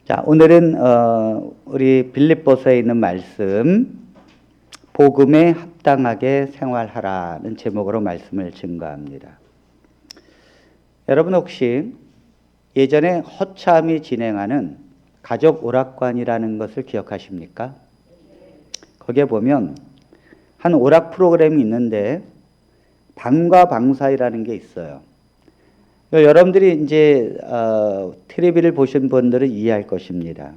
자, 오늘은 우리 빌립보서에 있는 말씀 복음에 합당하게 생활하라는 제목으로 말씀을 증거합니다. 여러분 혹시 예전에 허참이 진행하는 가족 오락관이라는 것을 기억하십니까? 거기에 보면 한 오락 프로그램이 있는데 방과 방사이라는 게 있어요. 여러분들이 이제 텔레비를 보신 분들은 이해할 것입니다.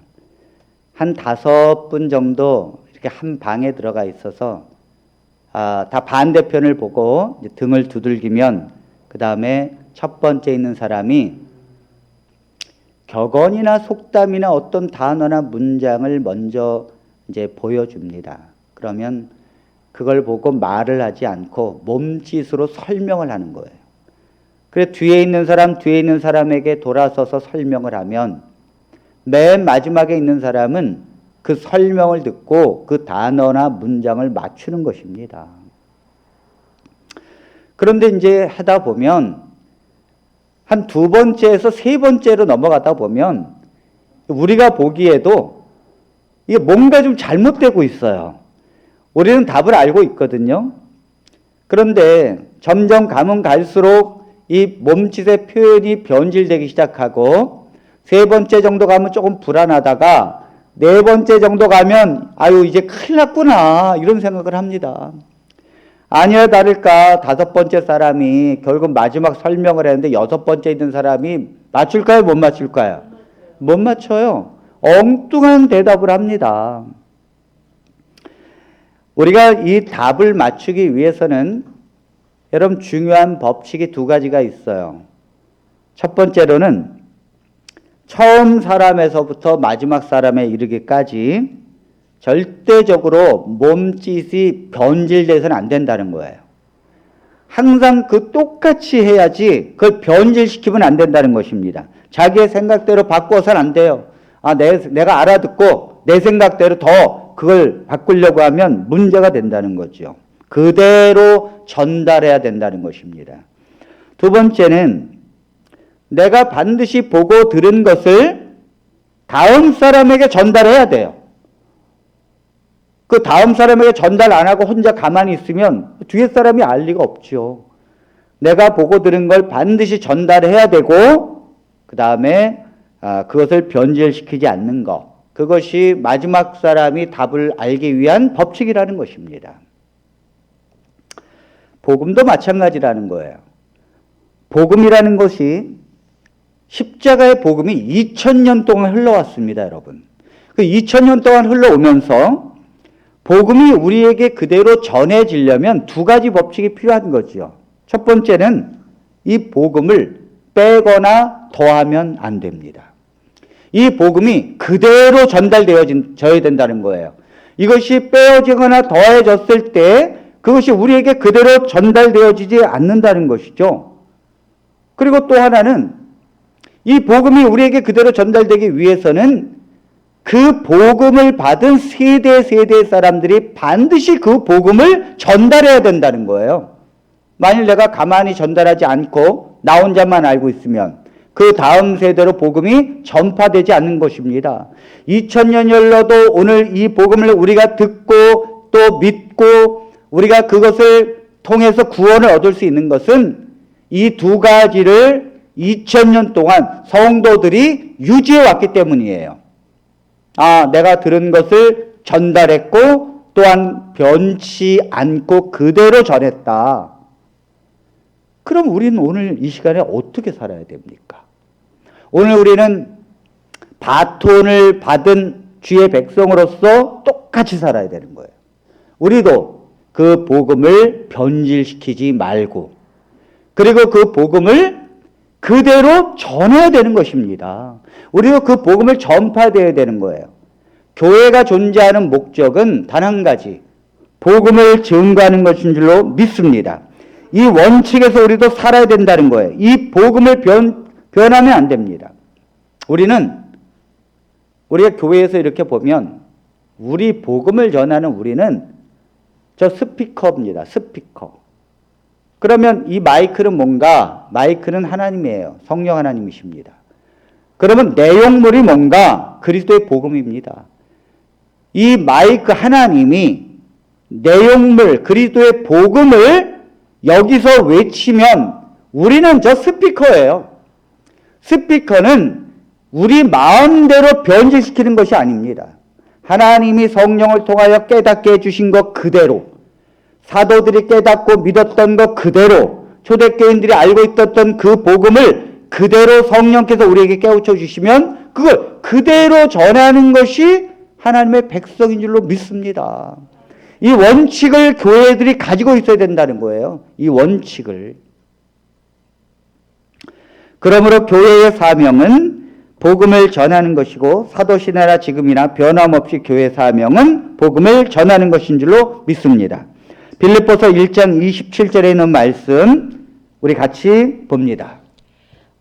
한 5분 정도 이렇게 한 방에 들어가 있어서 다 반대편을 보고 이제 등을 두들기면 그 다음에 첫 번째 있는 사람이 격언이나 속담이나 어떤 단어나 문장을 먼저 이제 보여줍니다. 그러면 그걸 보고 말을 하지 않고 몸짓으로 설명을 하는 거예요. 그래 뒤에 있는 사람에게 돌아서서 설명을 하면 맨 마지막에 있는 사람은 그 설명을 듣고 그 단어나 문장을 맞추는 것입니다. 그런데 이제 하다 보면 한 2번째에서 3번째로 넘어가다 보면 우리가 보기에도 이게 뭔가 좀 잘못되고 있어요. 우리는 답을 알고 있거든요. 그런데 점점 가면 갈수록 이 몸짓의 표현이 변질되기 시작하고 3번째 정도 가면 조금 불안하다가 4번째 정도 가면 아유 이제 큰일 났구나 이런 생각을 합니다. 아니야 다를까 5번째 사람이 결국 마지막 설명을 했는데 6번째 있는 사람이 맞출까요 못 맞출까요? 못 맞춰요. 엉뚱한 대답을 합니다. 우리가 이 답을 맞추기 위해서는 여러분 중요한 법칙이 2가지가 있어요. 첫 번째로는 처음 사람에서부터 마지막 사람에 이르기까지 절대적으로 몸짓이 변질돼서는 안 된다는 거예요. 항상 그 똑같이 해야지 그걸 변질시키면 안 된다는 것입니다. 자기의 생각대로 바꿔서는 안 돼요. 내가 알아듣고 내 생각대로 더 그걸 바꾸려고 하면 문제가 된다는 거죠. 그대로 전달해야 된다는 것입니다. 2번째는 내가 반드시 보고 들은 것을 다음 사람에게 전달해야 돼요. 그 다음 사람에게 전달 안 하고 혼자 가만히 있으면 뒤에 사람이 알 리가 없죠. 내가 보고 들은 걸 반드시 전달해야 되고 그 다음에 그것을 변질시키지 않는 것. 그것이 마지막 사람이 답을 알기 위한 법칙이라는 것입니다. 복음도 마찬가지라는 거예요. 복음이라는 것이 십자가의 복음이 2000년 동안 흘러왔습니다, 여러분. 그 2000년 동안 흘러오면서 복음이 우리에게 그대로 전해지려면 2가지 법칙이 필요한 거죠. 첫 번째는 이 복음을 빼거나 더하면 안 됩니다. 이 복음이 그대로 전달되어져야 된다는 거예요. 이것이 빼어지거나 더해졌을 때 그것이 우리에게 그대로 전달되어지지 않는다는 것이죠. 그리고 또 하나는 이 복음이 우리에게 그대로 전달되기 위해서는 그 복음을 받은 세대 사람들이 반드시 그 복음을 전달해야 된다는 거예요. 만일 내가 가만히 전달하지 않고 나 혼자만 알고 있으면 그 다음 세대로 복음이 전파되지 않는 것입니다. 2000년이 흘러도 오늘 이 복음을 우리가 듣고 또 믿고 우리가 그것을 통해서 구원을 얻을 수 있는 것은 이 2가지를 2000년 동안 성도들이 유지해 왔기 때문이에요. 내가 들은 것을 전달했고 또한 변치 않고 그대로 전했다. 그럼 우리는 오늘 이 시간에 어떻게 살아야 됩니까? 오늘 우리는 바톤을 받은 주의 백성으로서 똑같이 살아야 되는 거예요. 우리도 그 복음을 변질시키지 말고 그리고 그 복음을 그대로 전해야 되는 것입니다. 우리도 그 복음을 전파되어야 되는 거예요. 교회가 존재하는 목적은 단 한 가지, 복음을 증거하는 것인 줄로 믿습니다. 이 원칙에서 우리도 살아야 된다는 거예요. 이 복음을 변하면 안 됩니다. 우리가 교회에서 이렇게 보면 우리 복음을 전하는 우리는 저 스피커입니다. 스피커. 그러면 이 마이크는 뭔가? 마이크는 하나님이에요. 성령 하나님이십니다. 그러면 내용물이 뭔가? 그리스도의 복음입니다. 이 마이크 하나님이 내용물, 그리스도의 복음을 여기서 외치면 우리는 저 스피커예요. 스피커는 우리 마음대로 변질시키는 것이 아닙니다. 하나님이 성령을 통하여 깨닫게 해주신 것 그대로, 사도들이 깨닫고 믿었던 것 그대로, 초대교인들이 알고 있었던 그 복음을 그대로 성령께서 우리에게 깨우쳐 주시면 그걸 그대로 전하는 것이 하나님의 백성인 줄로 믿습니다. 이 원칙을 교회들이 가지고 있어야 된다는 거예요. 이 원칙을. 그러므로 교회의 사명은 복음을 전하는 것이고 사도시대나 지금이나 변함없이 교회 사명은 복음을 전하는 것인 줄로 믿습니다. 빌립보서 1장 27절에 있는 말씀 우리 같이 봅니다.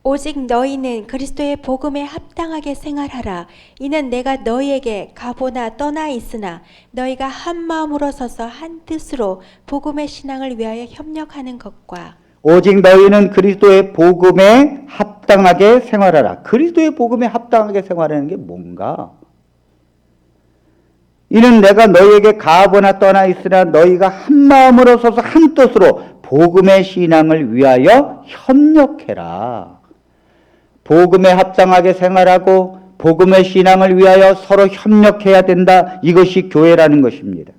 오직 너희는 그리스도의 복음에 합당하게 생활하라. 이는 내가 너희에게 가보나 떠나 있으나 너희가 한 마음으로 서서 한 뜻으로 복음의 신앙을 위하여 협력하는 것과 오직 너희는 그리스도의 복음에 합당하게 생활하라. 그리스도의 복음에 합당하게 생활하는 게 뭔가? 이는 내가 너희에게 가보나 떠나 있으나 너희가 한 마음으로 서서 한 뜻으로 복음의 신앙을 위하여 협력해라. 복음에 합당하게 생활하고 복음의 신앙을 위하여 서로 협력해야 된다. 이것이 교회라는 것입니다.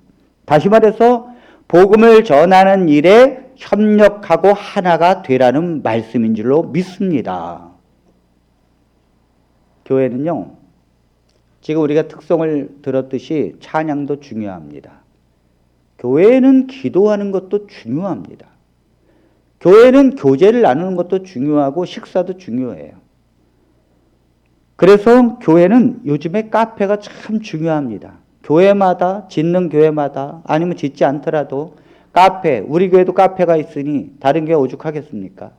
다시 말해서 복음을 전하는 일에 협력하고 하나가 되라는 말씀인 줄로 믿습니다. 교회는요, 지금 우리가 특성을 들었듯이 찬양도 중요합니다. 교회는 기도하는 것도 중요합니다. 교회는 교제를 나누는 것도 중요하고 식사도 중요해요. 그래서 교회는 요즘에 카페가 참 중요합니다. 교회마다, 짓는 교회마다 아니면 짓지 않더라도 카페, 우리 교회도 카페가 있으니 다른 교회 오죽하겠습니까?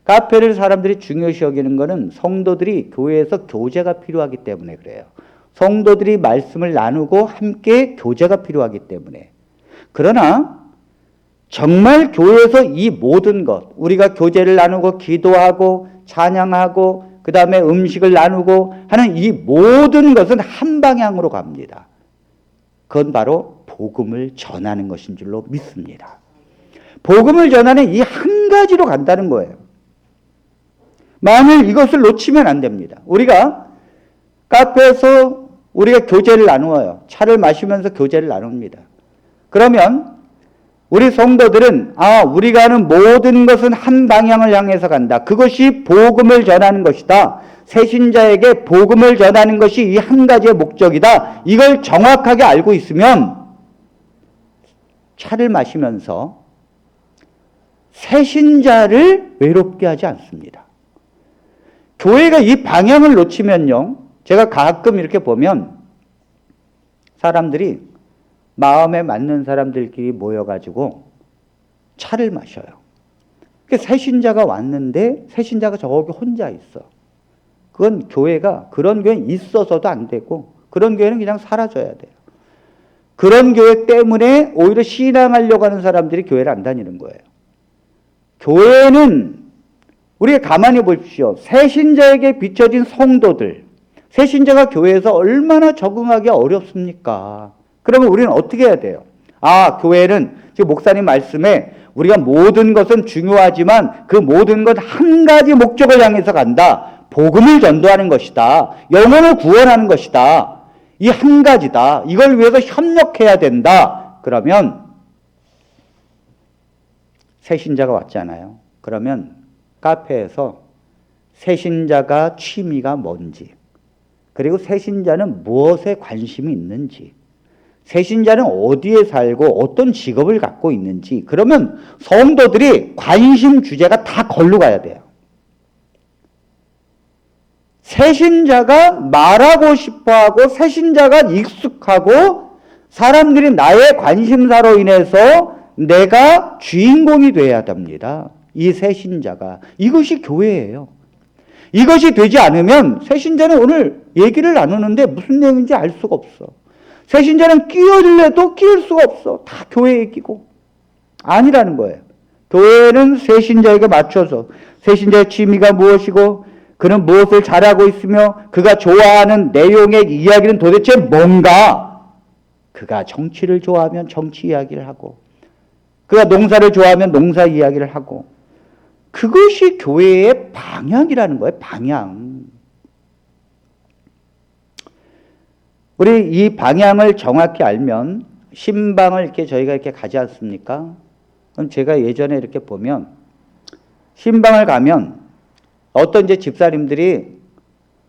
카페를 사람들이 중요시 여기는 것은 성도들이 교회에서 교제가 필요하기 때문에 그래요. 성도들이 말씀을 나누고 함께 교제가 필요하기 때문에. 그러나 정말 교회에서 이 모든 것, 우리가 교제를 나누고 기도하고 찬양하고 그 다음에 음식을 나누고 하는 이 모든 것은 한 방향으로 갑니다. 그건 바로 복음을 전하는 것인 줄로 믿습니다. 복음을 전하는 이 한 가지로 간다는 거예요. 만일 이것을 놓치면 안 됩니다. 우리가 카페에서 우리가 교제를 나누어요. 차를 마시면서 교제를 나눕니다. 그러면 우리 성도들은 우리가 하는 모든 것은 한 방향을 향해서 간다. 그것이 복음을 전하는 것이다. 새신자에게 복음을 전하는 것이 이 한 가지의 목적이다. 이걸 정확하게 알고 있으면 차를 마시면서 새신자를 외롭게 하지 않습니다. 교회가 이 방향을 놓치면요, 제가 가끔 이렇게 보면 사람들이 마음에 맞는 사람들끼리 모여가지고 차를 마셔요. 새신자가 왔는데 새신자가 저기 혼자 있어. 그건 교회가, 그런 교회는 있어서도 안 되고 그런 교회는 그냥 사라져야 돼요. 그런 교회 때문에 오히려 신앙하려고 하는 사람들이 교회를 안 다니는 거예요. 교회는 우리가 가만히 보십시오. 새신자에게 비춰진 성도들, 새신자가 교회에서 얼마나 적응하기 어렵습니까? 그러면 우리는 어떻게 해야 돼요? 교회는 지금 목사님 말씀에 우리가 모든 것은 중요하지만 그 모든 것 한 가지 목적을 향해서 간다. 복음을 전도하는 것이다. 영혼을 구원하는 것이다. 이 한 가지다. 이걸 위해서 협력해야 된다. 그러면 새신자가 왔잖아요. 그러면 카페에서 새신자가 취미가 뭔지, 그리고 새신자는 무엇에 관심이 있는지, 새신자는 어디에 살고 어떤 직업을 갖고 있는지, 그러면 성도들이 관심 주제가 다 걸로 가야 돼요. 새신자가 말하고 싶어하고 새신자가 익숙하고 사람들이 나의 관심사로 인해서 내가 주인공이 돼야 됩니다. 이 새신자가. 이것이 교회예요. 이것이 되지 않으면 새신자는 오늘 얘기를 나누는데 무슨 내용인지 알 수가 없어. 새신자는 끼어들래도 끼울 수가 없어. 다 교회 얘기고. 아니라는 거예요. 교회는 새신자에게 맞춰서 새신자의 취미가 무엇이고 그는 무엇을 잘하고 있으며 그가 좋아하는 내용의 이야기는 도대체 뭔가? 그가 정치를 좋아하면 정치 이야기를 하고, 그가 농사를 좋아하면 농사 이야기를 하고, 그것이 교회의 방향이라는 거예요. 방향. 우리 이 방향을 정확히 알면 신방을 이렇게 저희가 이렇게 가지 않습니까? 그럼 제가 예전에 이렇게 보면 신방을 가면 어떤 이제 집사님들이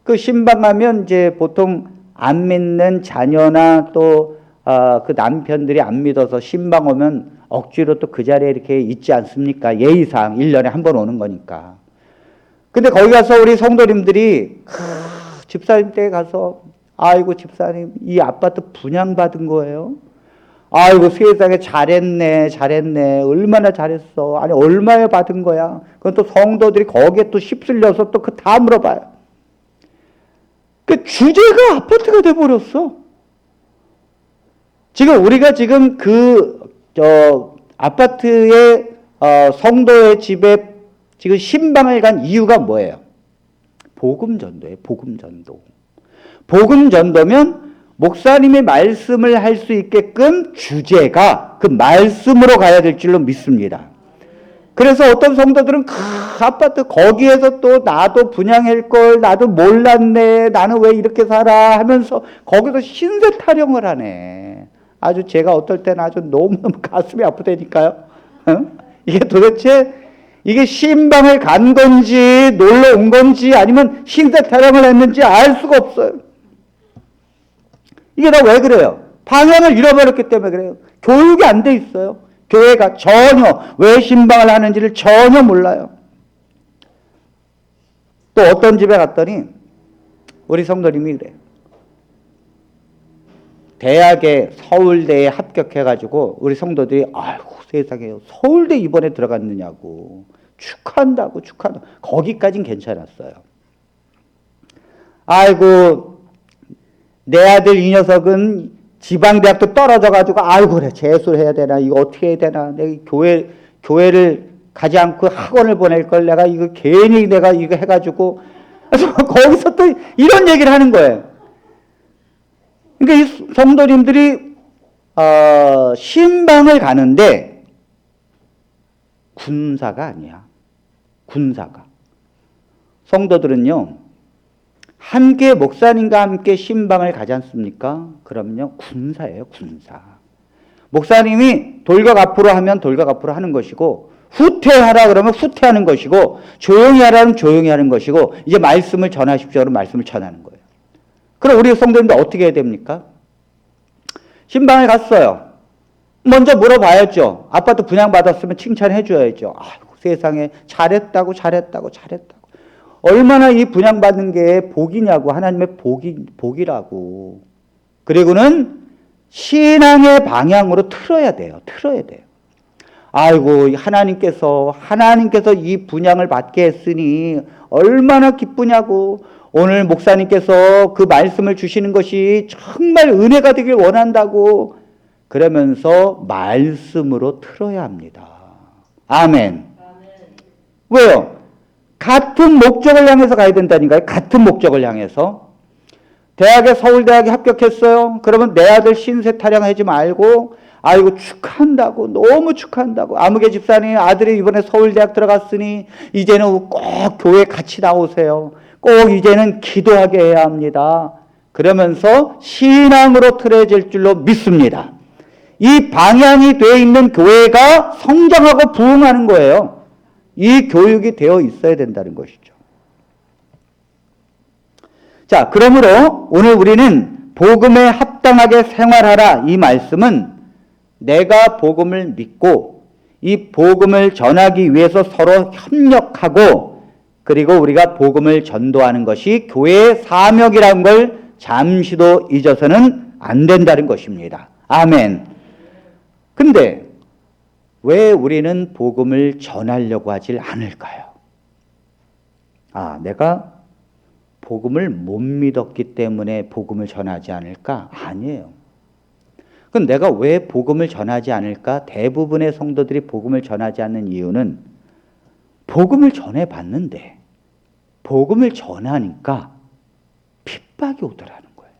그 신방 가면 이제 보통 안 믿는 자녀나 또 그 남편들이 안 믿어서 신방 오면 억지로 또 그 자리에 이렇게 있지 않습니까? 예의상 1년에 한 번 오는 거니까. 근데 거기 가서 우리 성도님들이 집사님 댁에 가서 아이고 집사님 이 아파트 분양받은 거예요. 아이고 세상에 잘했네 잘했네 얼마나 잘했어. 아니 얼마에 받은 거야. 그건 또 성도들이 거기에 또 휩쓸려서 또 그 다 물어봐요. 그 주제가 아파트가 돼버렸어. 지금 우리가 지금 아파트의 성도의 집에 지금 신방을 간 이유가 뭐예요? 복음전도예요. 복음전도. 복음전도면 목사님의 말씀을 할 수 있게끔 주제가 그 말씀으로 가야 될 줄로 믿습니다. 그래서 어떤 성도들은 아파트 거기에서 또 나도 분양할 걸 나도 몰랐네 나는 왜 이렇게 살아 하면서 거기서 신세 타령을 하네. 아주 제가 어떨 때는 아주 너무너무 가슴이 아프다니까요. 이게 도대체 이게 신방을 간 건지 놀러 온 건지 아니면 신세 타령을 했는지 알 수가 없어요. 이게 다 왜 그래요? 방향을 잃어버렸기 때문에 그래요. 교육이 안 돼 있어요. 교회가 전혀 왜 신방을 하는지를 전혀 몰라요. 또 어떤 집에 갔더니 우리 성도님이 그래요. 대학에 서울대에 합격해가지고 우리 성도들이 아이고 세상에 서울대 이번에 들어갔느냐고 축하한다고 축하한다고. 거기까진 괜찮았어요. 아이고 내 아들 이 녀석은 지방대학도 떨어져가지고 아이고 그래 재수를 해야 되나 이거 어떻게 해야 되나 내가 교회를 가지 않고 학원을 보낼 걸 내가 이거 괜히 내가 이거 해가지고 거기서 또 이런 얘기를 하는 거예요. 그러니까 이 성도님들이 신방을 가는데 군사가 아니야. 군사가. 성도들은요. 함께 목사님과 함께 신방을 가지 않습니까? 그러면요. 군사예요. 군사. 목사님이 돌격 앞으로 하면 돌격 앞으로 하는 것이고 후퇴하라 그러면 후퇴하는 것이고 조용히 하라면 조용히 하는 것이고 이제 말씀을 전하십시오. 그러면 말씀을 전하는 거예요. 그럼 우리 성도님들 어떻게 해야 됩니까? 신방을 갔어요. 먼저 물어봐야죠. 아파트 분양받았으면 칭찬해 줘야죠. 아이고 세상에 잘했다고 잘했다고 잘했다고. 얼마나 이 분양받는 게 복이냐고. 하나님의 복이라고. 그리고는 신앙의 방향으로 틀어야 돼요. 틀어야 돼요. 아이고 하나님께서 이 분양을 받게 했으니 얼마나 기쁘냐고. 오늘 목사님께서 그 말씀을 주시는 것이 정말 은혜가 되길 원한다고. 그러면서 말씀으로 틀어야 합니다. 아멘. 왜요? 같은 목적을 향해서 가야 된다니까요. 같은 목적을 향해서. 대학에 서울대학에 합격했어요. 그러면 내 아들 신세 타령하지 말고 아이고 축하한다고 너무 축하한다고. 아무개 집사님 아들이 이번에 서울대학 들어갔으니 이제는 꼭 교회 같이 나오세요. 꼭 이제는 기도하게 해야 합니다. 그러면서 신앙으로 틀어질 줄로 믿습니다. 이 방향이 되어 있는 교회가 성장하고 부흥하는 거예요. 이 교육이 되어 있어야 된다는 것이죠. 자, 그러므로 오늘 우리는 복음에 합당하게 생활하라 이 말씀은 내가 복음을 믿고 이 복음을 전하기 위해서 서로 협력하고 그리고 우리가 복음을 전도하는 것이 교회의 사명이라는 걸 잠시도 잊어서는 안 된다는 것입니다. 아멘. 근데 왜 우리는 복음을 전하려고 하질 않을까요? 내가 복음을 못 믿었기 때문에 복음을 전하지 않을까? 아니에요. 그럼 내가 왜 복음을 전하지 않을까? 대부분의 성도들이 복음을 전하지 않는 이유는 복음을 전해봤는데 복음을 전하니까 핍박이 오더라는 거예요.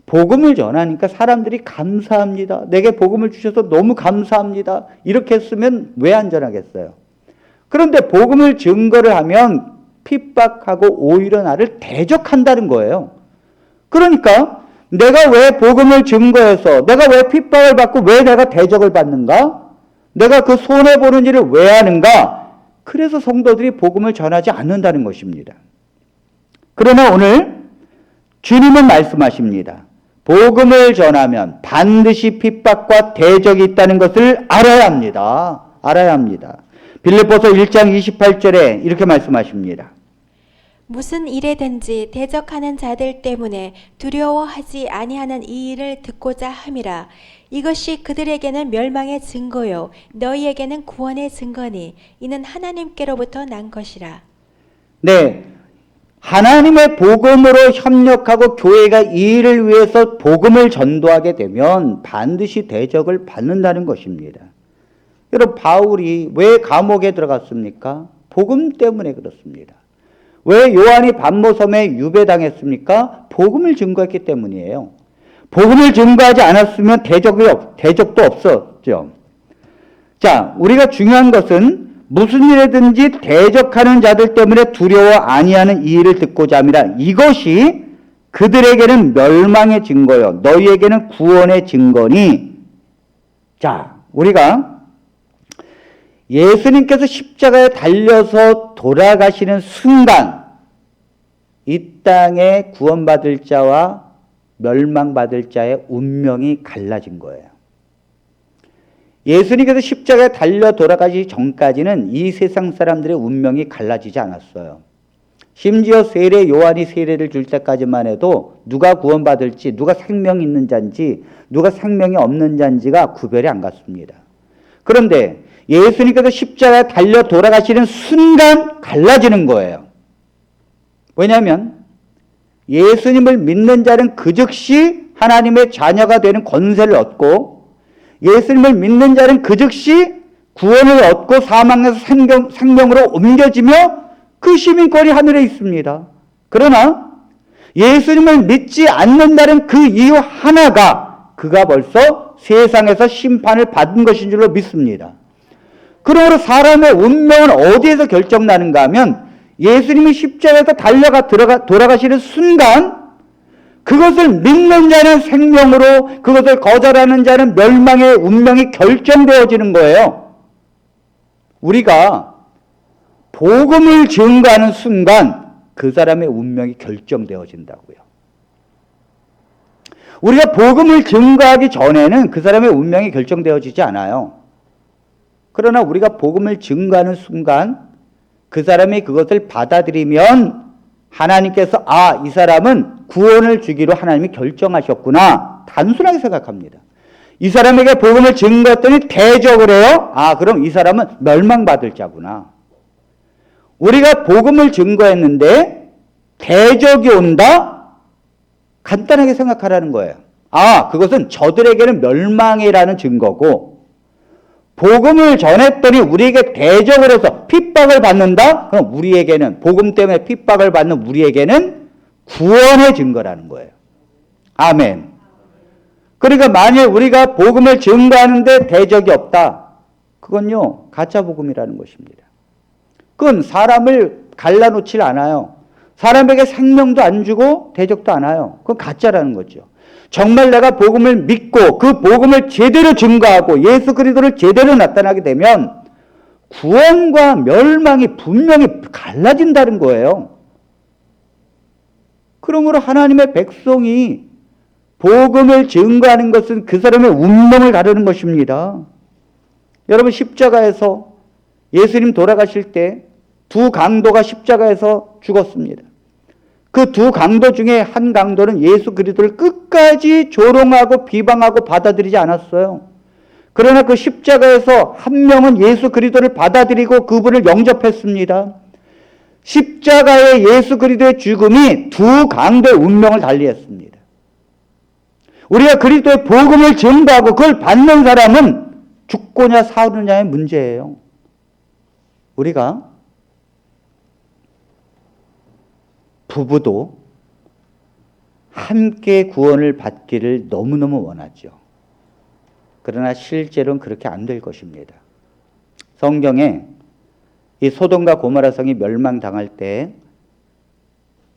복음을 전하니까 사람들이 감사합니다. 내게 복음을 주셔서 너무 감사합니다. 이렇게 했으면 왜 안 전하겠어요? 그런데 복음을 증거를 하면 핍박하고 오히려 나를 대적한다는 거예요. 그러니까 내가 왜 복음을 증거해서 내가 왜 핍박을 받고 왜 내가 대적을 받는가? 내가 그 손해보는 일을 왜 하는가? 그래서 성도들이 복음을 전하지 않는다는 것입니다. 그러나 오늘 주님은 말씀하십니다. 복음을 전하면 반드시 핍박과 대적이 있다는 것을 알아야 합니다. 알아야 합니다. 빌립보서 1장 28절에 이렇게 말씀하십니다. 무슨 일에든지 대적하는 자들 때문에 두려워하지 아니하는 이 일을 듣고자 함이라. 이것이 그들에게는 멸망의 증거요 너희에게는 구원의 증거니 이는 하나님께로부터 난 것이라. 네, 하나님의 복음으로 협력하고 교회가 이 일을 위해서 복음을 전도하게 되면 반드시 대적을 받는다는 것입니다. 여러분, 바울이 왜 감옥에 들어갔습니까? 복음 때문에 그렇습니다. 왜 요한이 반모섬에 유배당했습니까? 복음을 증거했기 때문이에요. 복음을 증거하지 않았으면 대적도 없었죠. 자, 우리가 중요한 것은 무슨 일에든지 대적하는 자들 때문에 두려워 아니하는 이 일을 듣고자 함이라. 이것이 그들에게는 멸망의 증거요 너희에게는 구원의 증거니. 자, 우리가 예수님께서 십자가에 달려서 돌아가시는 순간 이 땅에 구원받을 자와 멸망받을 자의 운명이 갈라진 거예요. 예수님께서 십자가에 달려 돌아가시기 전까지는 이 세상 사람들의 운명이 갈라지지 않았어요. 심지어 세례 요한이 세례를 줄 때까지만 해도 누가 구원받을지, 누가 생명이 있는 자인지, 누가 생명이 없는 자인지가 구별이 안 갔습니다. 그런데 예수님께서 십자가에 달려 돌아가시는 순간 갈라지는 거예요. 왜냐하면 예수님을 믿는 자는 그 즉시 하나님의 자녀가 되는 권세를 얻고 예수님을 믿는 자는 그 즉시 구원을 얻고 사망에서 생명으로 옮겨지며 그 시민권이 하늘에 있습니다. 그러나 예수님을 믿지 않는다는 그 이유 하나가 그가 벌써 세상에서 심판을 받은 것인 줄로 믿습니다. 그러므로 사람의 운명은 어디에서 결정나는가 하면 예수님이 십자가에서 돌아가시는 순간 그것을 믿는 자는 생명으로 그것을 거절하는 자는 멸망의 운명이 결정되어지는 거예요. 우리가 복음을 증거하는 순간 그 사람의 운명이 결정되어진다고요. 우리가 복음을 증거하기 전에는 그 사람의 운명이 결정되어지지 않아요. 그러나 우리가 복음을 증거하는 순간 그 사람이 그것을 받아들이면 하나님께서 이 사람은 구원을 주기로 하나님이 결정하셨구나. 단순하게 생각합니다. 이 사람에게 복음을 증거했더니 대적을 해요. 그럼 이 사람은 멸망받을 자구나. 우리가 복음을 증거했는데 대적이 온다? 간단하게 생각하라는 거예요. 그것은 저들에게는 멸망이라는 증거고 복음을 전했더니 우리에게 대적을 해서 핍박을 받는다? 그럼 우리에게는 복음 때문에 핍박을 받는 우리에게는 구원의 증거라는 거예요. 아멘. 그러니까 만일 우리가 복음을 증거하는데 대적이 없다. 그건요 가짜 복음이라는 것입니다. 그건 사람을 갈라놓질 않아요. 사람에게 생명도 안 주고 대적도 안 해요. 그건 가짜라는 거죠. 정말 내가 복음을 믿고 그 복음을 제대로 증거하고 예수 그리스도를 제대로 나타나게 되면 구원과 멸망이 분명히 갈라진다는 거예요. 그러므로 하나님의 백성이 복음을 증거하는 것은 그 사람의 운명을 가르는 것입니다. 여러분, 십자가에서 예수님 돌아가실 때 두 강도가 십자가에서 죽었습니다. 그 두 강도 중에 한 강도는 예수 그리스도를 끝까지 조롱하고 비방하고 받아들이지 않았어요. 그러나 그 십자가에서 한 명은 예수 그리스도를 받아들이고 그분을 영접했습니다. 십자가의 예수 그리스도의 죽음이 두 강도의 운명을 달리했습니다. 우리가 그리스도의 복음을 증거하고 그걸 받는 사람은 죽고냐 사느냐의 문제예요. 우리가 부부도 함께 구원을 받기를 너무너무 원하죠. 그러나 실제로는 그렇게 안 될 것입니다. 성경에 이 소돔과 고모라 성이 멸망당할 때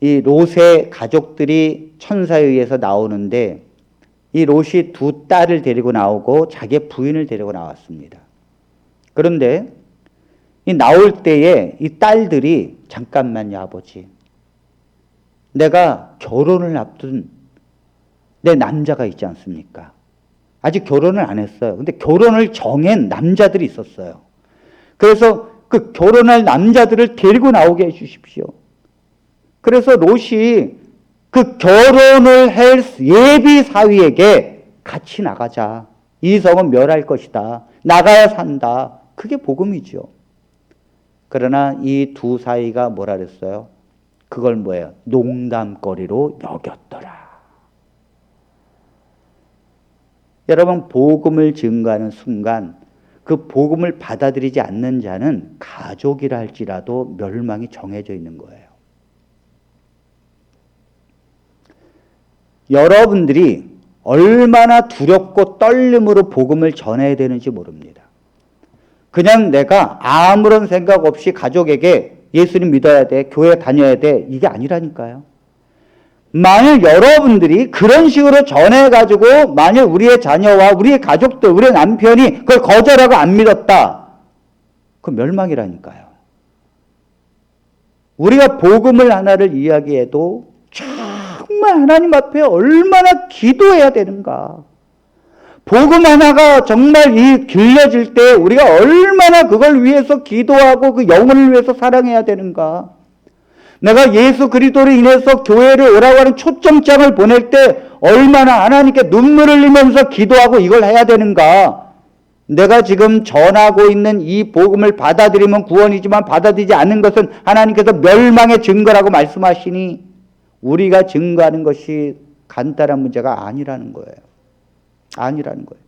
이 롯의 가족들이 천사에 의해서 나오는데 이 롯이 두 딸을 데리고 나오고 자기의 부인을 데리고 나왔습니다. 그런데 이 나올 때에 이 딸들이 잠깐만요, 아버지. 내가 결혼을 앞둔 내 남자가 있지 않습니까? 아직 결혼을 안 했어요. 근데 결혼을 정한 남자들이 있었어요. 그래서 그 결혼할 남자들을 데리고 나오게 해 주십시오. 그래서 롯이 그 결혼을 할 예비 사위에게 같이 나가자. 이 성은 멸할 것이다. 나가야 산다. 그게 복음이죠. 그러나 이 두 사위가 뭐라 그랬어요? 그걸 뭐예요? 농담거리로 여겼더라. 여러분, 복음을 증거하는 순간 그 복음을 받아들이지 않는 자는 가족이라 할지라도 멸망이 정해져 있는 거예요. 여러분들이 얼마나 두렵고 떨림으로 복음을 전해야 되는지 모릅니다. 그냥 내가 아무런 생각 없이 가족에게 예수님 믿어야 돼, 교회 다녀야 돼, 이게 아니라니까요. 만일 여러분들이 그런 식으로 전해가지고 만일 우리의 자녀와 우리의 가족들, 우리의 남편이 그걸 거절하고 안 믿었다, 그건 멸망이라니까요. 우리가 복음을 하나를 이야기해도 정말 하나님 앞에 얼마나 기도해야 되는가. 복음 하나가 정말 이 길려질 때 우리가 얼마나 그걸 위해서 기도하고 그 영혼을 위해서 사랑해야 되는가. 내가 예수 그리스도로 인해서 교회를 오라고 하는 초점장을 보낼 때 얼마나 하나님께 눈물을 흘리면서 기도하고 이걸 해야 되는가. 내가 지금 전하고 있는 이 복음을 받아들이면 구원이지만 받아들이지 않는 것은 하나님께서 멸망의 증거라고 말씀하시니 우리가 증거하는 것이 간단한 문제가 아니라는 거예요. 아니라는 거예요.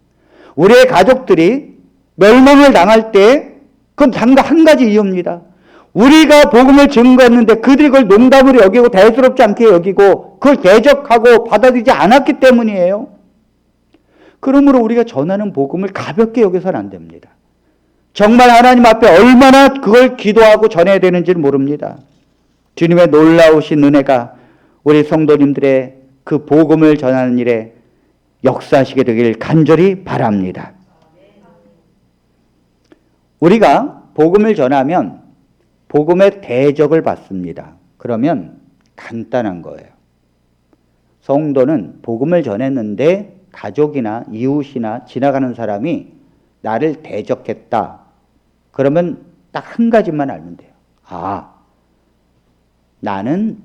우리의 가족들이 멸망을 당할 때 그건 단가 한 가지 이유입니다. 우리가 복음을 증거했는데 그들이 그걸 농담으로 여기고 대수롭지 않게 여기고 그걸 대적하고 받아들이지 않았기 때문이에요. 그러므로 우리가 전하는 복음을 가볍게 여겨서는 안 됩니다. 정말 하나님 앞에 얼마나 그걸 기도하고 전해야 되는지를 모릅니다. 주님의 놀라우신 은혜가 우리 성도님들의 그 복음을 전하는 일에 역사하시게 되길 간절히 바랍니다. 우리가 복음을 전하면 복음의 대적을 받습니다. 그러면 간단한 거예요. 성도는 복음을 전했는데 가족이나 이웃이나 지나가는 사람이 나를 대적했다. 그러면 딱 한 가지만 알면 돼요. 아, 나는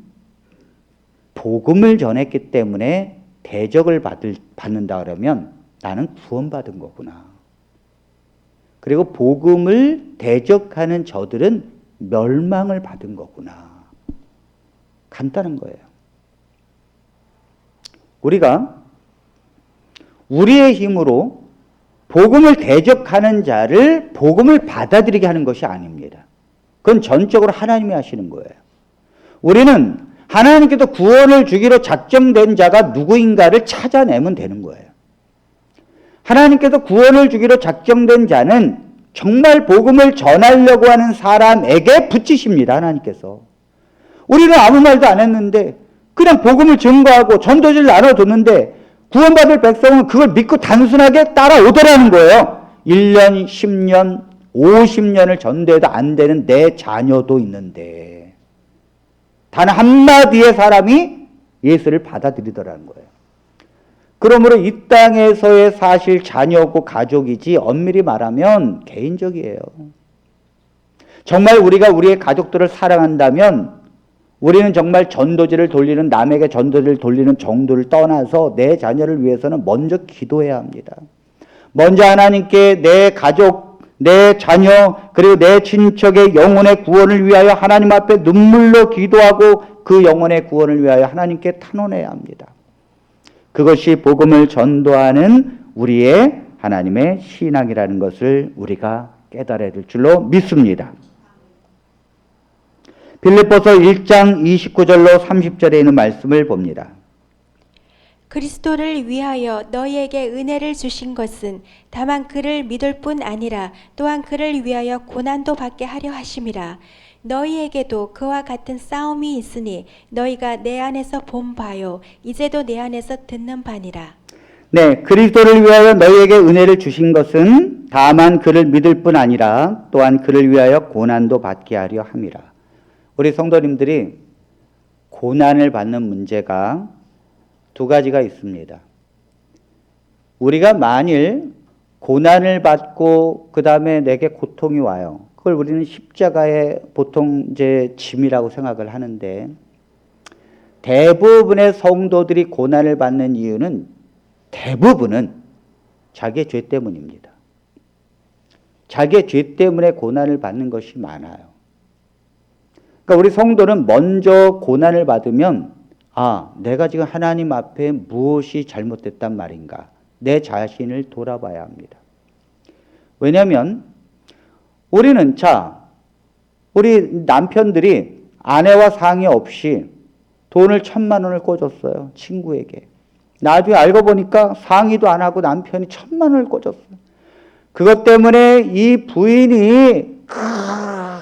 복음을 전했기 때문에 대적을 받는다 그러면 나는 구원받은 거구나. 그리고 복음을 대적하는 저들은 멸망을 받은 거구나. 간단한 거예요. 우리가 우리의 힘으로 복음을 대적하는 자를 복음을 받아들이게 하는 것이 아닙니다. 그건 전적으로 하나님이 하시는 거예요. 우리는 하나님께서 구원을 주기로 작정된 자가 누구인가를 찾아내면 되는 거예요. 하나님께서 구원을 주기로 작정된 자는 정말 복음을 전하려고 하는 사람에게 붙이십니다. 하나님께서. 우리는 아무 말도 안 했는데 그냥 복음을 증거하고 전도지를 나눠줬는데 구원받을 백성은 그걸 믿고 단순하게 따라오더라는 거예요. 1년, 10년, 50년을 전도해도 안 되는 내 자녀도 있는데 단 한마디의 사람이 예수를 받아들이더라는 거예요. 그러므로 이 땅에서의 사실 자녀고 가족이지 엄밀히 말하면 개인적이에요. 정말 우리가 우리의 가족들을 사랑한다면 우리는 정말 전도지를 돌리는 남에게 전도지를 돌리는 정도를 떠나서 내 자녀를 위해서는 먼저 기도해야 합니다. 먼저 하나님께 내 가족, 내 자녀 그리고 내 친척의 영혼의 구원을 위하여 하나님 앞에 눈물로 기도하고 그 영혼의 구원을 위하여 하나님께 탄원해야 합니다. 그것이 복음을 전도하는 우리의 하나님의 신앙이라는 것을 우리가 깨달아야 될 줄로 믿습니다. 빌립보서 1장 29절로 30절에 있는 말씀을 봅니다. 그리스도를 위하여 너희에게 은혜를 주신 것은 다만 그를 믿을 뿐 아니라 또한 그를 위하여 고난도 받게 하려 하심이라. 너희에게도 그와 같은 싸움이 있으니 너희가 내 안에서 본 바요 이제도 내 안에서 듣는 바니라. 네, 그리스도를 위하여 너희에게 은혜를 주신 것은 다만 그를 믿을 뿐 아니라 또한 그를 위하여 고난도 받게 하려 함이라. 우리 성도님들이 고난을 받는 문제가 두 가지가 있습니다. 우리가 만일 고난을 받고 그 다음에 내게 고통이 와요. 그걸 우리는 십자가의 보통 이제 짐이라고 생각을 하는데, 대부분의 성도들이 고난을 받는 이유는 대부분은 자기의 죄 때문입니다. 자기의 죄 때문에 고난을 받는 것이 많아요. 그러니까 우리 성도는 먼저 고난을 받으면 내가 지금 하나님 앞에 무엇이 잘못됐단 말인가? 내 자신을 돌아봐야 합니다. 왜냐하면 우리는 우리 남편들이 아내와 상의 없이 돈을 1,000만 원을 꿔줬어요. 친구에게. 나중에 알고 보니까 상의도 안 하고 남편이 1,000만 원을 꿔줬어요. 그것 때문에 이 부인이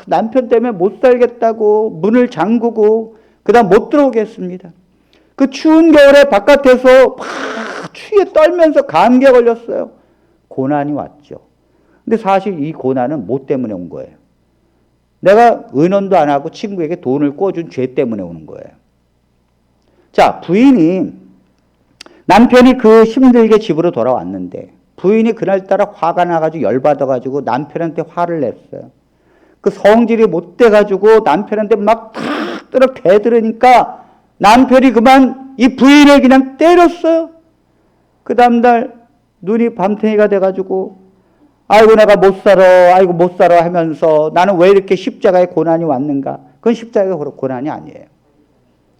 남편 때문에 못 살겠다고 문을 잠그고 그다음 못 들어오게 했습니다. 그 추운 겨울에 바깥에서 막 추위에 떨면서 감기에 걸렸어요. 고난이 왔죠. 근데 사실 이 고난은 뭐 때문에 온 거예요? 내가 의논도 안 하고 친구에게 돈을 꿔준 죄 때문에 오는 거예요. 부인이, 남편이 그 힘들게 집으로 돌아왔는데 부인이 그날따라 화가 나가지고 열받아가지고 남편한테 화를 냈어요. 그 성질이 못돼가지고 남편한테 막 탁 대들으니까 남편이 그만 이 부인을 그냥 때렸어요. 그 다음날 눈이 밤탱이가 돼가지고 아이고 내가 못 살아 하면서 나는 왜 이렇게 십자가에 고난이 왔는가? 그건 십자가의 고난이 아니에요.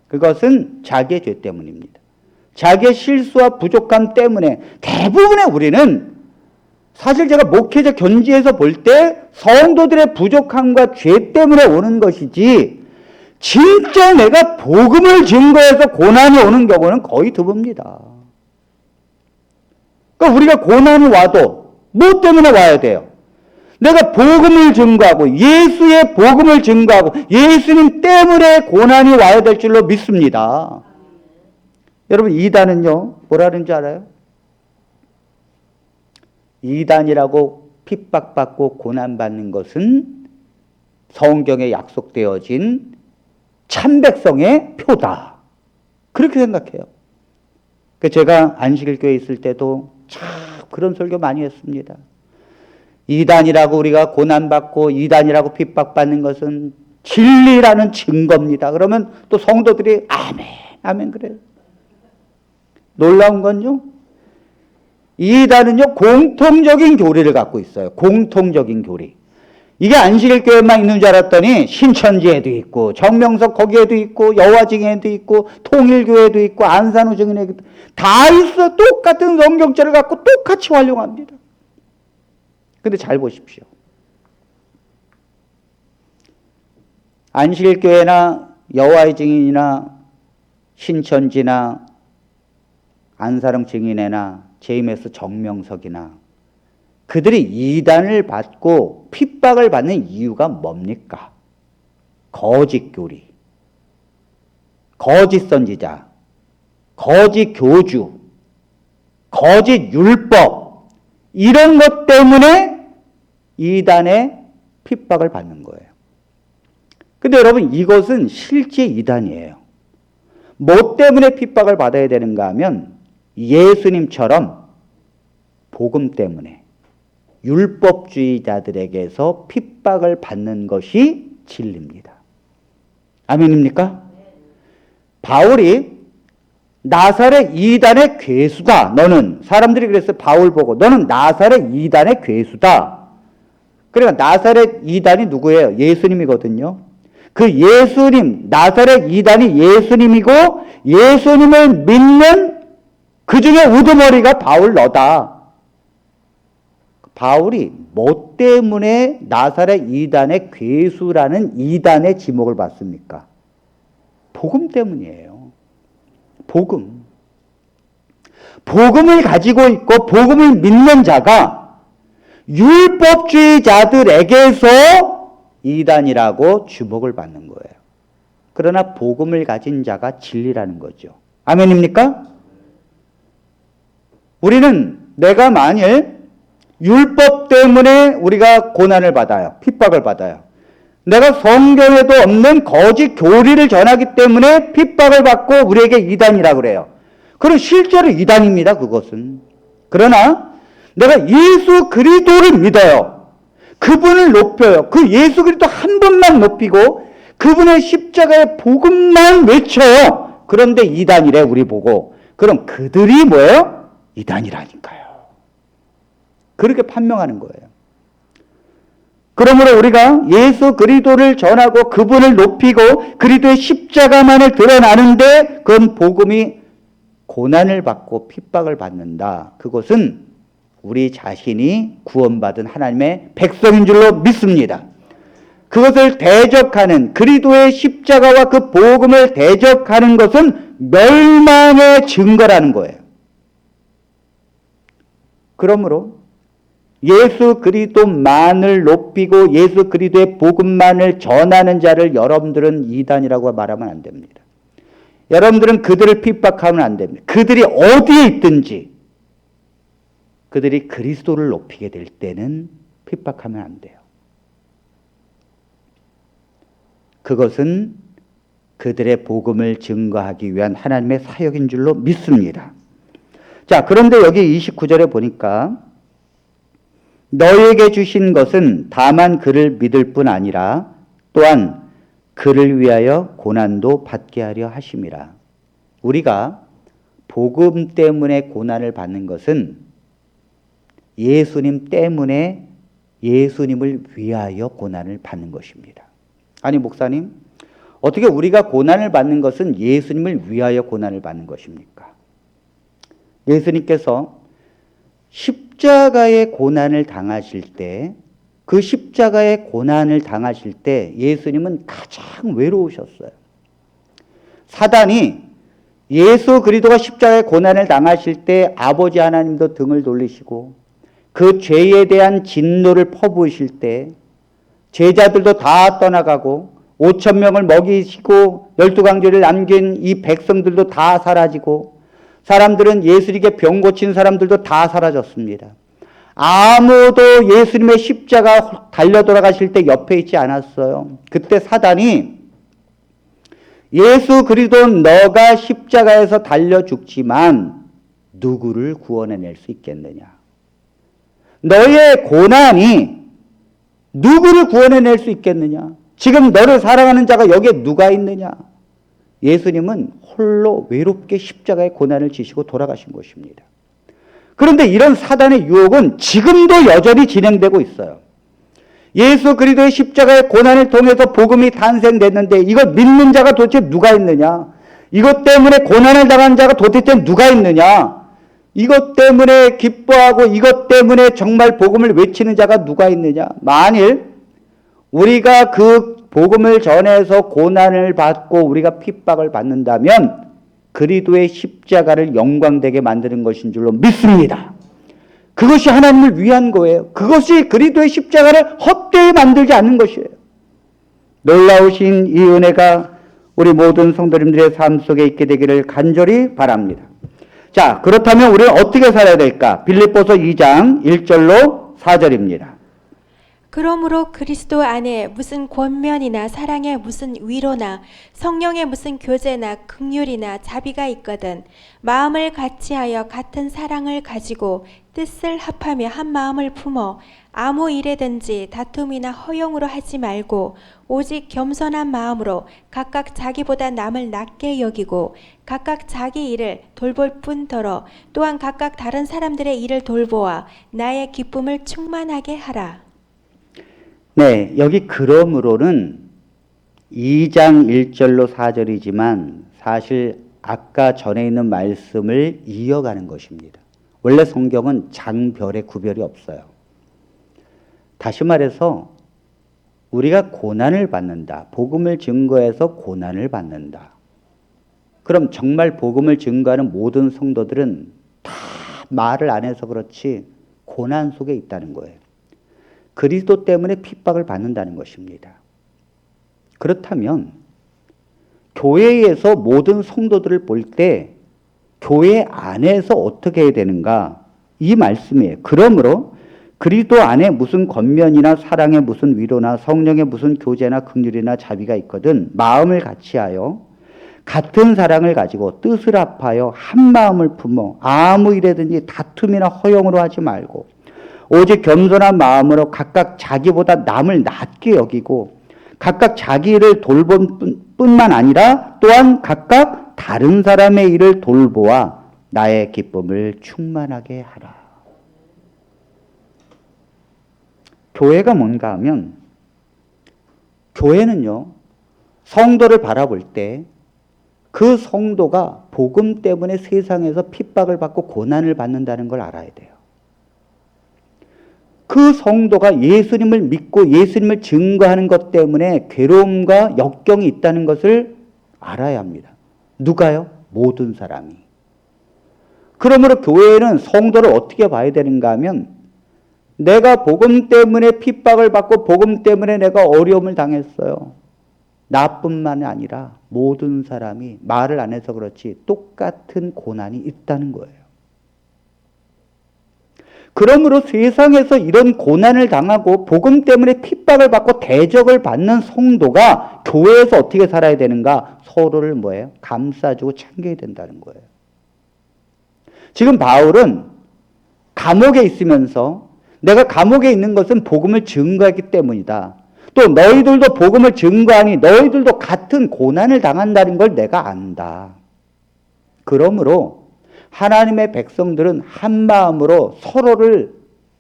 그것은 자기의 죄 때문입니다. 자기의 실수와 부족함 때문에 대부분의 우리는, 사실 제가 목회자 견지에서 볼 때 성도들의 부족함과 죄 때문에 오는 것이지 진짜 내가 복음을 증거해서 고난이 오는 경우는 거의 드뭅니다. 그러니까 우리가 고난이 와도 뭐 때문에 와야 돼요? 내가 복음을 증거하고 예수의 복음을 증거하고 예수님 때문에 고난이 와야 될 줄로 믿습니다. 여러분, 이단은요 뭐라는 줄 알아요? 이단이라고 핍박받고 고난받는 것은 성경에 약속되어진 참백성의 표다. 그렇게 생각해요. 제가 안식일교회에 있을 때도 참 그런 설교 많이 했습니다. 이단이라고 우리가 고난받고 이단이라고 핍박받는 것은 진리라는 증거입니다. 그러면 또 성도들이 아멘, 아멘 그래요. 놀라운 건요, 이단은요 공통적인 교리를 갖고 있어요. 공통적인 교리. 이게 안식일 교회만 있는 줄 알았더니 신천지에도 있고 정명석 거기에도 있고 여화증에도 있고 통일교회도 있고 안산후 증인에도 다 있어. 똑같은 성경절을 갖고 똑같이 활용합니다. 근데 잘 보십시오. 안식일 교회나 여호와의 증인이나 신천지나 안사령 증인회나 JMS 정명석이나 그들이 이단을 받고 핍박을 받는 이유가 뭡니까? 거짓 교리, 거짓 선지자, 거짓 교주, 거짓 율법, 이런 것 때문에 이단의 핍박을 받는 거예요. 근데 여러분, 이것은 실제 이단이에요. 뭐 때문에 핍박을 받아야 되는가 하면 예수님처럼 복음 때문에 율법주의자들에게서 핍박을 받는 것이 진리입니다. 아멘입니까? 바울이 나사렛 이단의 괴수다. 너는, 사람들이 그랬어요. 바울 보고 너는 나사렛 이단의 괴수다. 그러니까 나사렛 이단이 누구예요? 예수님이거든요. 그 예수님, 나사렛 이단이 예수님이고 예수님을 믿는 그 중에 우두머리가 바울 너다. 바울이 뭐 때문에 나사렛 이단의 괴수라는 이단의 지목을 받습니까? 복음 때문이에요. 복음. 복음을 가지고 있고 복음을 믿는 자가 율법주의자들에게서 이단이라고 주목을 받는 거예요. 그러나 복음을 가진 자가 진리라는 거죠. 아멘입니까? 우리는 내가 만일 율법 때문에 우리가 고난을 받아요. 핍박을 받아요. 내가 성경에도 없는 거짓 교리를 전하기 때문에 핍박을 받고 우리에게 이단이라고 그래요. 그럼 실제로 이단입니다. 그것은. 그러나 내가 예수 그리스도를 믿어요. 그분을 높여요. 그 예수 그리스도 한 분만 높이고 그분의 십자가의 복음만 외쳐요. 그런데 이단이래 우리 보고. 그럼 그들이 뭐예요? 이단이라니까요. 그렇게 판명하는 거예요. 그러므로 우리가 예수 그리스도를 전하고 그분을 높이고 그리스도의 십자가만을 드러나는데 그건 복음이 고난을 받고 핍박을 받는다. 그것은 우리 자신이 구원받은 하나님의 백성인 줄로 믿습니다. 그것을 대적하는 그리스도의 십자가와 그 복음을 대적하는 것은 멸망의 증거라는 거예요. 그러므로 예수 그리스도만을 높이고 예수 그리스도의 복음만을 전하는 자를 여러분들은 이단이라고 말하면 안 됩니다. 여러분들은 그들을 핍박하면 안 됩니다. 그들이 어디에 있든지 그들이 그리스도를 높이게 될 때는 핍박하면 안 돼요. 그것은 그들의 복음을 증거하기 위한 하나님의 사역인 줄로 믿습니다. 자, 그런데 여기 29절에 보니까 너희에게 주신 것은 다만 그를 믿을 뿐 아니라 또한 그를 위하여 고난도 받게 하려 하심이라. 우리가 복음 때문에 고난을 받는 것은 예수님 때문에 예수님을 위하여 고난을 받는 것입니다. 아니 목사님, 어떻게 우리가 고난을 받는 것은 예수님을 위하여 고난을 받는 것입니까? 예수님께서 십자가의 고난을 당하실 때, 그 십자가의 고난을 당하실 때 예수님은 가장 외로우셨어요. 사단이 예수 그리스도가 십자가의 고난을 당하실 때 아버지 하나님도 등을 돌리시고 그 죄에 대한 진노를 퍼부으실 때 제자들도 다 떠나가고 5,000명을 먹이시고 12강조를 남긴 이 백성들도 다 사라지고 사람들은 예수님께 병 고친 사람들도 다 사라졌습니다. 아무도 예수님의 십자가 달려 돌아가실 때 옆에 있지 않았어요. 그때 사단이 예수 그리스도 너가 십자가에서 달려 죽지만 누구를 구원해낼 수 있겠느냐? 너의 고난이 누구를 구원해낼 수 있겠느냐? 지금 너를 사랑하는 자가 여기에 누가 있느냐? 예수님은 홀로 외롭게 십자가의 고난을 지시고 돌아가신 것입니다. 그런데 이런 사단의 유혹은 지금도 여전히 진행되고 있어요. 예수 그리스도의 십자가의 고난을 통해서 복음이 탄생됐는데 이걸 믿는 자가 도대체 누가 있느냐? 이것 때문에 고난을 당한 자가 도대체 누가 있느냐? 이것 때문에 기뻐하고 이것 때문에 정말 복음을 외치는 자가 누가 있느냐? 만일 우리가 그 복음을 전해서 고난을 받고 우리가 핍박을 받는다면 그리스도의 십자가를 영광되게 만드는 것인 줄로 믿습니다. 그것이 하나님을 위한 거예요. 그것이 그리스도의 십자가를 헛되이 만들지 않는 것이에요. 놀라우신 이 은혜가 우리 모든 성도님들의 삶 속에 있게 되기를 간절히 바랍니다. 자, 그렇다면 우리는 어떻게 살아야 될까? 빌립보서 2장 1절로 4절입니다. 그러므로 그리스도 안에 무슨 권면이나 사랑의 무슨 위로나 성령의 무슨 교제나 긍휼이나 자비가 있거든 마음을 같이하여 같은 사랑을 가지고 뜻을 합하며 한 마음을 품어 아무 일에든지 다툼이나 허용으로 하지 말고 오직 겸손한 마음으로 각각 자기보다 남을 낮게 여기고 각각 자기 일을 돌볼 뿐더러 또한 각각 다른 사람들의 일을 돌보아 나의 기쁨을 충만하게 하라. 네, 여기 그러므로는 2장 1절로 4절이지만 사실 아까 전에 있는 말씀을 이어가는 것입니다. 원래 성경은 장별의 구별이 없어요. 다시 말해서 우리가 고난을 받는다. 복음을 증거해서 고난을 받는다. 그럼 정말 복음을 증거하는 모든 성도들은 다 말을 안 해서 그렇지 고난 속에 있다는 거예요. 그리스도 때문에 핍박을 받는다는 것입니다. 그렇다면 교회에서 모든 성도들을 볼 때 교회 안에서 어떻게 해야 되는가? 이 말씀이에요. 그러므로 그리스도 안에 무슨 권면이나 사랑의 무슨 위로나 성령의 무슨 교제나 긍휼이나 자비가 있거든 마음을 같이하여 같은 사랑을 가지고 뜻을 합하여 한 마음을 품어 아무 일에든지 다툼이나 허용으로 하지 말고 오직 겸손한 마음으로 각각 자기보다 남을 낮게 여기고 각각 자기 일을 돌볼 뿐만 아니라 또한 각각 다른 사람의 일을 돌보아 나의 기쁨을 충만하게 하라. 교회가 뭔가 하면 교회는요 성도를 바라볼 때 그 성도가 복음 때문에 세상에서 핍박을 받고 고난을 받는다는 걸 알아야 돼요. 그 성도가 예수님을 믿고 예수님을 증거하는 것 때문에 괴로움과 역경이 있다는 것을 알아야 합니다. 누가요? 모든 사람이. 그러므로 교회는 성도를 어떻게 봐야 되는가 하면 내가 복음 때문에 핍박을 받고 복음 때문에 내가 어려움을 당했어요. 나뿐만 아니라 모든 사람이 말을 안 해서 그렇지 똑같은 고난이 있다는 거예요. 그러므로 세상에서 이런 고난을 당하고 복음 때문에 핍박을 받고 대적을 받는 성도가 교회에서 어떻게 살아야 되는가? 서로를 뭐예요? 감싸주고 챙겨야 된다는 거예요. 지금 바울은 감옥에 있으면서 내가 감옥에 있는 것은 복음을 증거했기 때문이다. 또 너희들도 복음을 증거하니 너희들도 같은 고난을 당한다는 걸 내가 안다. 그러므로 하나님의 백성들은 한 마음으로 서로를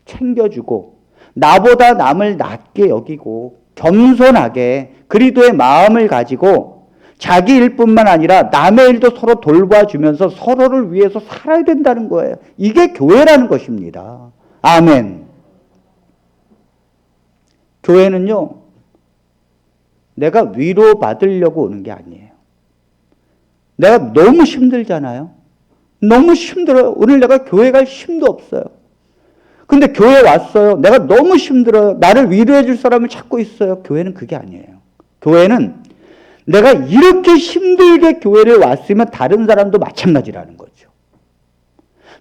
챙겨주고 나보다 남을 낮게 여기고 겸손하게 그리스도의 마음을 가지고 자기 일뿐만 아니라 남의 일도 서로 돌봐주면서 서로를 위해서 살아야 된다는 거예요. 이게 교회라는 것입니다. 아멘. 교회는요 내가 위로받으려고 오는 게 아니에요. 내가 너무 힘들잖아요. 너무 힘들어요. 오늘 내가 교회 갈 힘도 없어요. 근데 교회 왔어요. 내가 너무 힘들어요. 나를 위로해 줄 사람을 찾고 있어요. 교회는 그게 아니에요. 교회는 내가 이렇게 힘들게 교회를 왔으면 다른 사람도 마찬가지라는 거죠.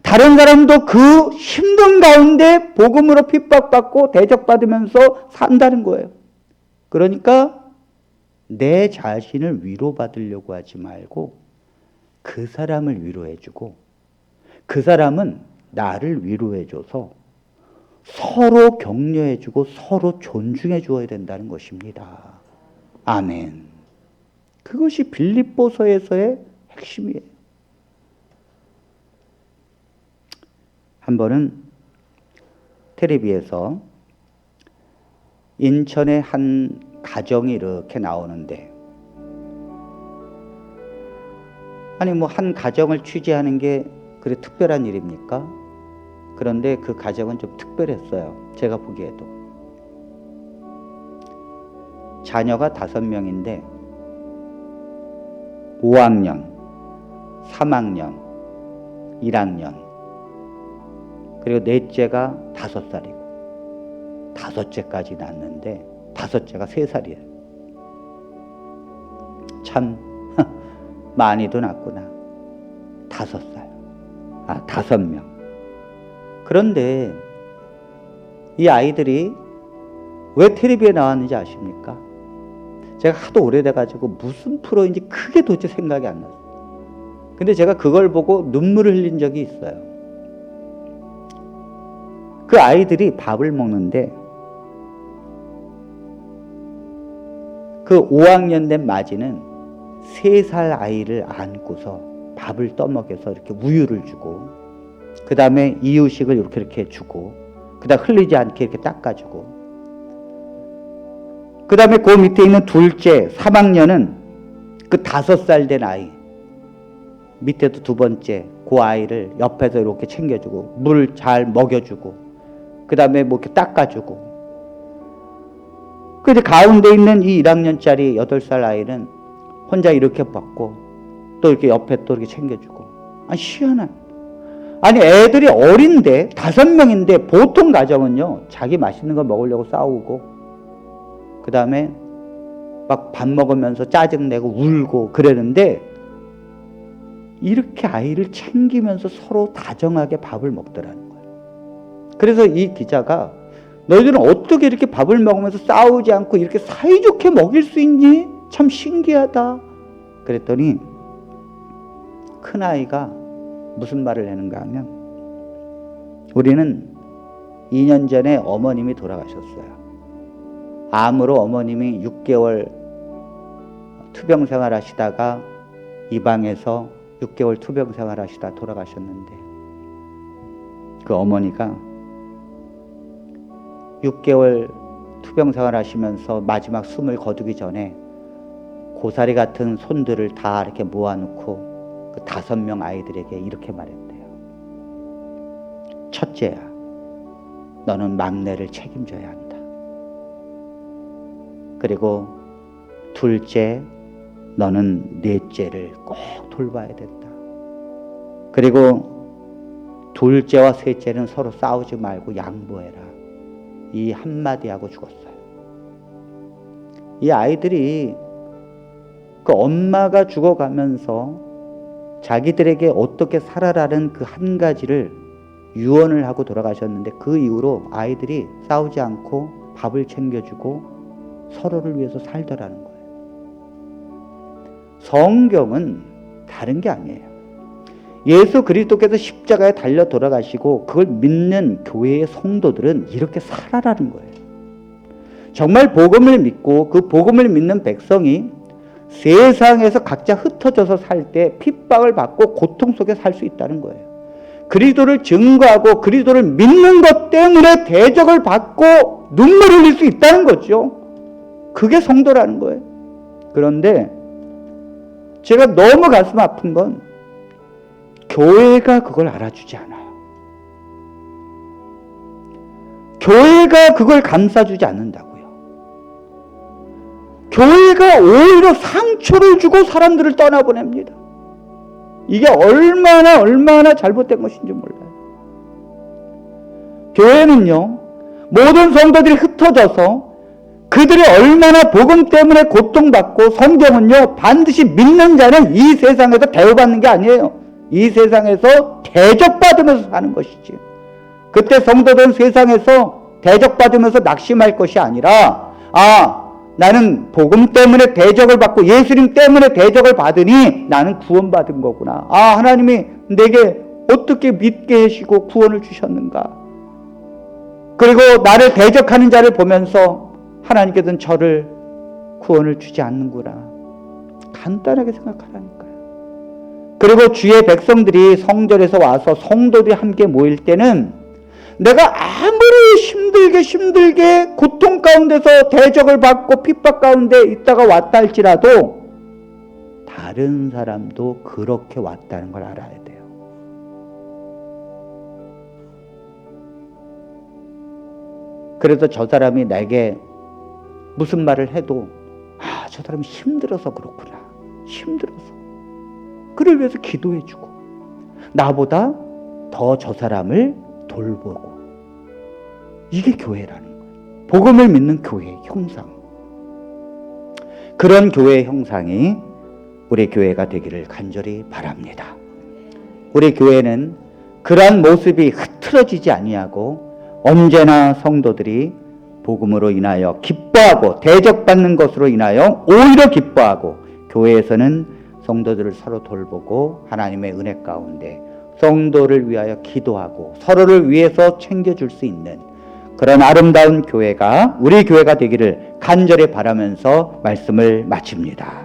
다른 사람도 그 힘든 가운데 복음으로 핍박받고 대적받으면서 산다는 거예요. 그러니까 내 자신을 위로받으려고 하지 말고 그 사람을 위로해주고 그 사람은 나를 위로해줘서 서로 격려해주고 서로 존중해 주어야 된다는 것입니다. 아멘. 그것이 빌립보서에서의 핵심이에요. 한 번은 텔레비에서 인천의 한 가정이 이렇게 나오는데 아니 뭐 한 가정을 취재하는 게 그래 특별한 일입니까? 그런데 그 가정은 좀 특별했어요. 제가 보기에도. 자녀가 5명인데 5학년, 3학년, 1학년 그리고 넷째가 5살이고 5째까지 낳았는데 5째가 3살이에요. 참 많이도 낳구나. 5살. 5명. 그런데 이 아이들이 왜 텔레비에 나왔는지 아십니까? 제가 하도 오래돼가지고 무슨 프로인지 크게 도대체 생각이 안 났어요. 근데 제가 그걸 보고 눈물을 흘린 적이 있어요. 그 아이들이 밥을 먹는데 그 5학년 된 마지는 3살 아이를 안고서 밥을 떠먹여서 이렇게 우유를 주고 그 다음에 이유식을 이렇게 주고 그 다음 흘리지 않게 이렇게 닦아주고 그 다음에 그 밑에 있는 둘째 3학년은 그 5살 된 아이 밑에도 2번째 그 아이를 옆에서 이렇게 챙겨주고 물 잘 먹여주고 그 다음에 뭐 이렇게 닦아주고 그 가운데 있는 이 1학년짜리 8살 아이는 혼자 이렇게 받고 또 이렇게 옆에 또 이렇게 챙겨주고. 아니, 희한한. 아니, 애들이 어린데 5명인데 보통 가정은요, 자기 맛있는 거 먹으려고 싸우고, 그 다음에 막 밥 먹으면서 짜증내고 울고 그러는데, 이렇게 아이를 챙기면서 서로 다정하게 밥을 먹더라는 거예요. 그래서 이 기자가 너희들은 어떻게 이렇게 밥을 먹으면서 싸우지 않고 이렇게 사이좋게 먹일 수 있니? 참 신기하다. 그랬더니 큰아이가 무슨 말을 하는가 하면, 우리는 2년 전에 어머님이 돌아가셨어요. 암으로 어머님이 6개월 투병 생활하시다가 이 방에서 6개월 투병 생활하시다 돌아가셨는데, 그 어머니가 6개월 투병 생활하시면서 마지막 숨을 거두기 전에 고사리 같은 손들을 다 이렇게 모아놓고 그 5명 아이들에게 이렇게 말했대요. 첫째야, 너는 막내를 책임져야 한다. 그리고 둘째, 너는 넷째를 꼭 돌봐야 된다. 그리고 둘째와 셋째는 서로 싸우지 말고 양보해라. 이 한마디 하고 죽었어요. 이 아이들이 그 엄마가 죽어가면서 자기들에게 어떻게 살아라는 그 한 가지를 유언을 하고 돌아가셨는데, 그 이후로 아이들이 싸우지 않고 밥을 챙겨주고 서로를 위해서 살더라는 거예요. 성경은 다른 게 아니에요. 예수 그리스도께서 십자가에 달려 돌아가시고 그걸 믿는 교회의 성도들은 이렇게 살아라는 거예요. 정말 복음을 믿고 그 복음을 믿는 백성이 세상에서 각자 흩어져서 살 때 핍박을 받고 고통 속에 살 수 있다는 거예요. 그리스도를 증거하고 그리스도를 믿는 것 때문에 대적을 받고 눈물 흘릴 수 있다는 거죠. 그게 성도라는 거예요. 그런데 제가 너무 가슴 아픈 건 교회가 그걸 알아주지 않아요. 교회가 그걸 감싸주지 않는다고요. 교회가 오히려 상처를 주고 사람들을 떠나보냅니다. 이게 얼마나 잘못된 것인지 몰라요. 교회는요, 모든 성도들이 흩어져서 그들이 얼마나 복음 때문에 고통받고, 성경은요, 반드시 믿는 자는 이 세상에서 대우받는 게 아니에요. 이 세상에서 대적받으면서 사는 것이지. 그때 성도들은 세상에서 대적받으면서 낙심할 것이 아니라, 나는 복음 때문에 대적을 받고 예수님 때문에 대적을 받으니 나는 구원받은 거구나. 하나님이 내게 어떻게 믿게 하시고 구원을 주셨는가. 그리고 나를 대적하는 자를 보면서 하나님께서는 저를 구원을 주지 않는구나. 간단하게 생각하라니까요. 그리고 주의 백성들이 성전에서 와서 성도들이 함께 모일 때는 내가 아무리 힘들게 고통 가운데서 대적을 받고 핍박 가운데 있다가 왔다 할지라도 다른 사람도 그렇게 왔다는 걸 알아야 돼요. 그래서 저 사람이 내게 무슨 말을 해도 저 사람이 힘들어서 그렇구나. 힘들어서. 그를 위해서 기도해주고 나보다 더 저 사람을 돌보고. 이게 교회라는 거예요. 복음을 믿는 교회의 형상. 그런 교회의 형상이 우리 교회가 되기를 간절히 바랍니다. 우리 교회는 그러한 모습이 흐트러지지 아니하고 언제나 성도들이 복음으로 인하여 기뻐하고 대적받는 것으로 인하여 오히려 기뻐하고, 교회에서는 성도들을 서로 돌보고 하나님의 은혜 가운데 성도를 위하여 기도하고 서로를 위해서 챙겨줄 수 있는 그런 아름다운 교회가 우리 교회가 되기를 간절히 바라면서 말씀을 마칩니다.